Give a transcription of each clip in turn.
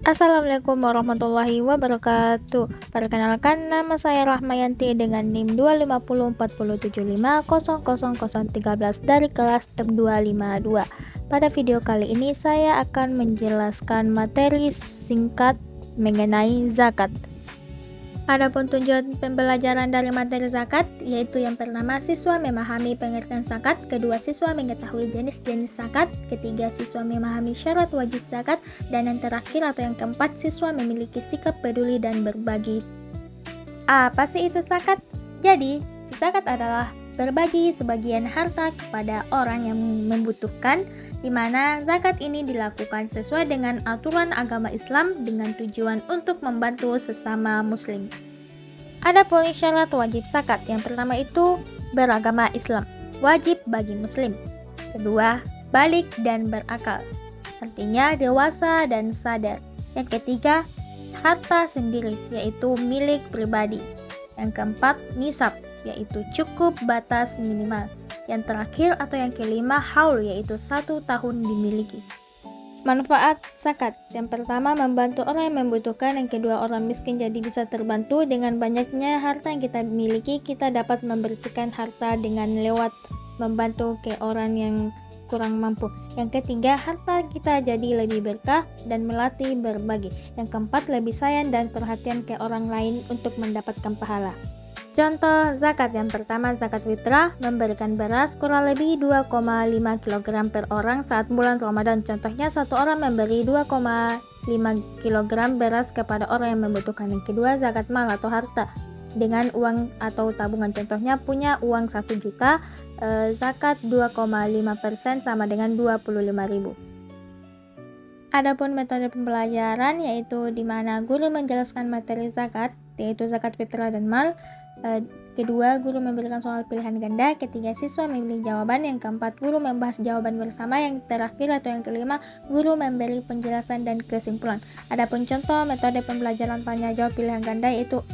Assalamualaikum warahmatullahi wabarakatuh. Perkenalkan, nama saya Rahmayanti dengan NIM 2504075000013 dari kelas M252. Pada video kali ini saya akan menjelaskan materi singkat mengenai zakat. Adapun tujuan pembelajaran dari materi zakat yaitu yang pertama, siswa memahami pengertian zakat, kedua, siswa mengetahui jenis-jenis zakat, ketiga, siswa memahami syarat wajib zakat, dan yang terakhir atau yang keempat, siswa memiliki sikap peduli dan berbagi. Apa sih itu zakat? Jadi, zakat adalah berbagi sebagian harta kepada orang yang membutuhkan, di mana zakat ini dilakukan sesuai dengan aturan agama Islam dengan tujuan untuk membantu sesama muslim. Adapun syarat wajib zakat, yang pertama itu beragama Islam, wajib bagi muslim. Kedua, balik dan berakal, artinya dewasa dan sadar. Yang ketiga, harta sendiri, yaitu milik pribadi. Yang keempat, nisab, yaitu cukup batas minimal. Yang terakhir atau yang kelima, haul, yaitu 1 tahun dimiliki. Manfaat zakat, yang pertama membantu orang yang membutuhkan, yang kedua orang miskin jadi bisa terbantu. Dengan banyaknya harta yang kita miliki, kita dapat membersihkan harta dengan lewat membantu ke orang yang kurang mampu. Yang ketiga, harta kita jadi lebih berkah dan melatih berbagi. Yang keempat, lebih sayang dan perhatian ke orang lain untuk mendapatkan pahala. Contoh zakat, yang pertama zakat fitrah, memberikan beras kurang lebih 2,5 kg per orang saat bulan Ramadan. Contohnya, satu orang memberi 2,5 kg beras kepada orang yang membutuhkan. Yang kedua, zakat mal atau harta dengan uang atau tabungan. Contohnya, punya uang 1 juta, zakat 2,5% sama dengan 25.000. Adapun metode pembelajaran yaitu di mana guru menjelaskan materi zakat, yaitu zakat fitrah dan mal. Kedua, guru memberikan soal pilihan ganda. Ketiga, siswa memilih jawaban. Yang keempat, guru membahas jawaban bersama. Yang terakhir atau yang kelima, guru memberi penjelasan dan kesimpulan. Adapun contoh metode pembelajaran tanya jawab pilihan ganda itu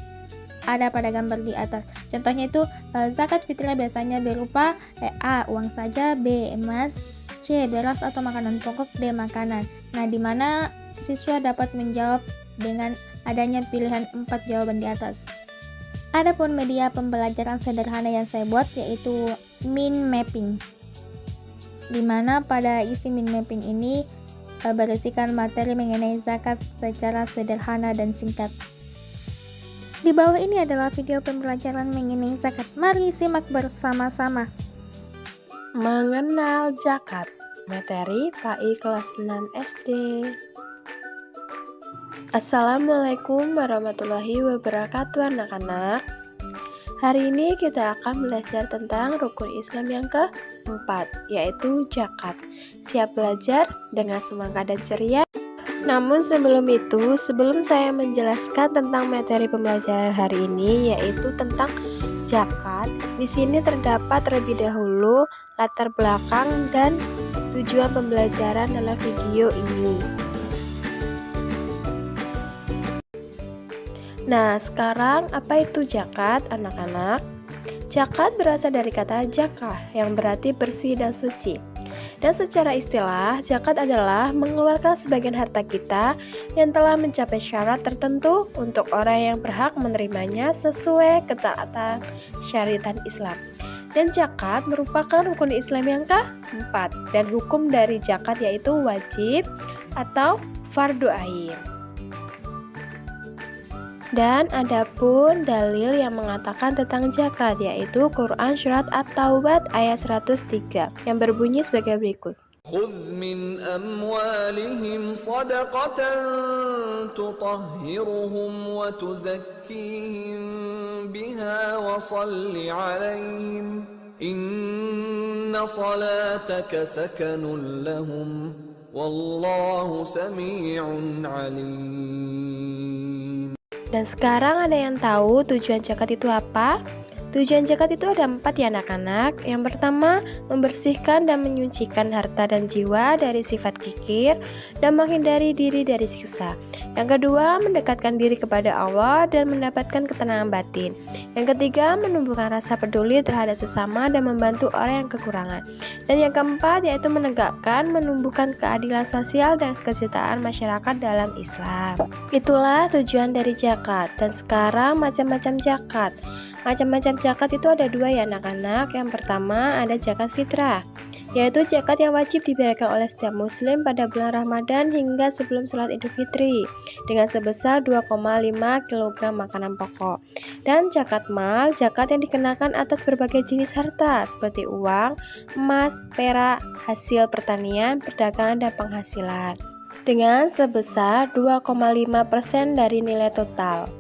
ada pada gambar di atas. Contohnya itu zakat fitrah biasanya berupa A, uang saja, B, emas, C, beras atau makanan pokok, D, makanan. Nah, di mana siswa dapat menjawab dengan adanya pilihan 4 jawaban di atas. Adapun media pembelajaran sederhana yang saya buat yaitu mind mapping, di mana pada isi mind mapping ini berisikan materi mengenai zakat secara sederhana dan singkat. Di bawah ini adalah video pembelajaran mengenai zakat. Mari simak bersama-sama. Mengenal zakat, materi PAI kelas 6 SD. Assalamualaikum warahmatullahi wabarakatuh anak-anak. Hari ini kita akan belajar tentang rukun Islam yang keempat, yaitu zakat. Siap belajar dengan semangat dan ceria? Namun sebelum saya menjelaskan tentang materi pembelajaran hari ini, yaitu tentang zakat, di sini terdapat terlebih dahulu latar belakang dan tujuan pembelajaran dalam video ini. Nah, sekarang apa itu zakat, anak-anak? Zakat berasal dari kata zakah yang berarti bersih dan suci. Dan secara istilah, zakat adalah mengeluarkan sebagian harta kita yang telah mencapai syarat tertentu untuk orang yang berhak menerimanya sesuai ketaatan syariat Islam. Dan zakat merupakan rukun Islam yang keempat, dan hukum dari zakat yaitu wajib atau fardu ain. Dan adapun dalil yang mengatakan tentang zakat yaitu Quran Surat At-Taubah ayat 103 yang berbunyi sebagai berikut. خذ من أموالهم صدقة تطهرهم وتزكيهم بها وصل عليهم إن صلاتك سكن لهم والله سميع عليم. Dan sekarang ada yang tahu tujuan zakat itu apa? Tujuan zakat itu ada 4 ya anak-anak. Yang pertama, membersihkan dan menyucikan harta dan jiwa dari sifat kikir dan menghindari diri dari siksa. Yang kedua, mendekatkan diri kepada Allah dan mendapatkan ketenangan batin. Yang ketiga, menumbuhkan rasa peduli terhadap sesama dan membantu orang yang kekurangan. Dan yang keempat, yaitu menumbuhkan keadilan sosial dan kesetaraan masyarakat dalam Islam. Itulah tujuan dari zakat. Dan sekarang macam-macam zakat. Macam-macam zakat itu ada 2 ya anak-anak. Yang pertama ada zakat fitrah, yaitu zakat yang wajib diberikan oleh setiap muslim pada bulan Ramadan hingga sebelum sholat Idul Fitri dengan sebesar 2,5 kg makanan pokok. Dan zakat mal, zakat yang dikenakan atas berbagai jenis harta seperti uang, emas, perak, hasil pertanian, perdagangan, dan penghasilan dengan sebesar 2,5% dari nilai total.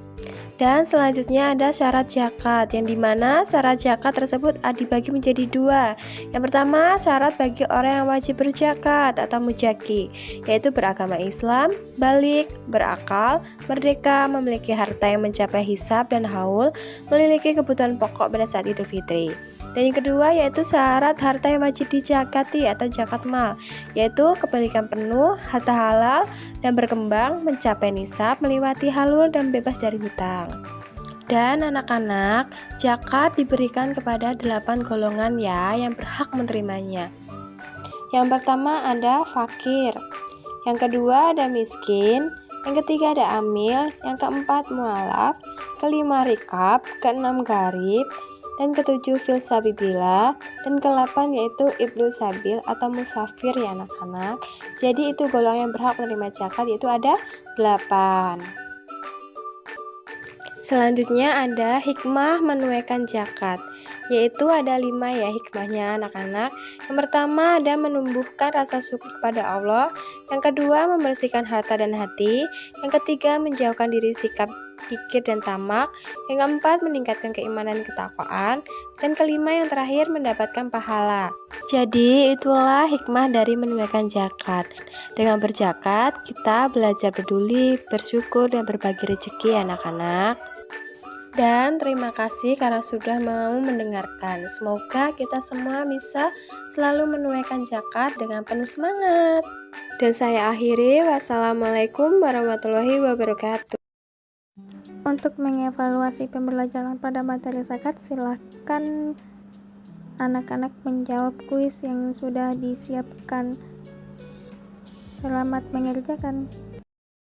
Dan selanjutnya ada syarat zakat, yang dimana syarat zakat tersebut dibagi menjadi 2. Yang pertama, syarat bagi orang yang wajib berzakat atau muzaki, yaitu beragama Islam, balik, berakal, merdeka, memiliki harta yang mencapai hisab dan haul, memiliki kebutuhan pokok pada saat Idul Fitri. Dan yang kedua yaitu syarat harta yang wajib dizakati atau zakat mal, yaitu kepemilikan penuh, harta halal dan berkembang, mencapai nisab, melewati halul dan bebas dari hutang. Dan anak-anak, zakat diberikan kepada 8 golongan ya yang berhak menerimanya. Yang pertama ada fakir, yang kedua ada miskin, yang ketiga ada amil, yang keempat mualaf, kelima rikab, keenam garib, dan ketujuh filsabilillah, dan ke-8 yaitu ibnu sabil atau musafir ya anak-anak. Jadi itu golongan yang berhak menerima zakat, yaitu ada 8. Selanjutnya ada hikmah menunaikan zakat, yaitu ada 5 ya hikmahnya anak-anak. Yang pertama ada menumbuhkan rasa syukur kepada Allah, yang kedua membersihkan harta dan hati, yang ketiga menjauhkan diri sikap kikir dan tamak, yang keempat meningkatkan keimanan dan ketakwaan, dan kelima yang terakhir mendapatkan pahala. Jadi itulah hikmah dari menunaikan zakat. Dengan berzakat kita belajar peduli, bersyukur, dan berbagi rezeki anak-anak. Dan terima kasih karena sudah mau mendengarkan. Semoga kita semua bisa selalu menunaikan zakat dengan penuh semangat. Dan saya akhiri, wassalamualaikum warahmatullahi wabarakatuh. Untuk mengevaluasi pembelajaran pada materi zakat, silakan anak-anak menjawab kuis yang sudah disiapkan. Selamat mengerjakan.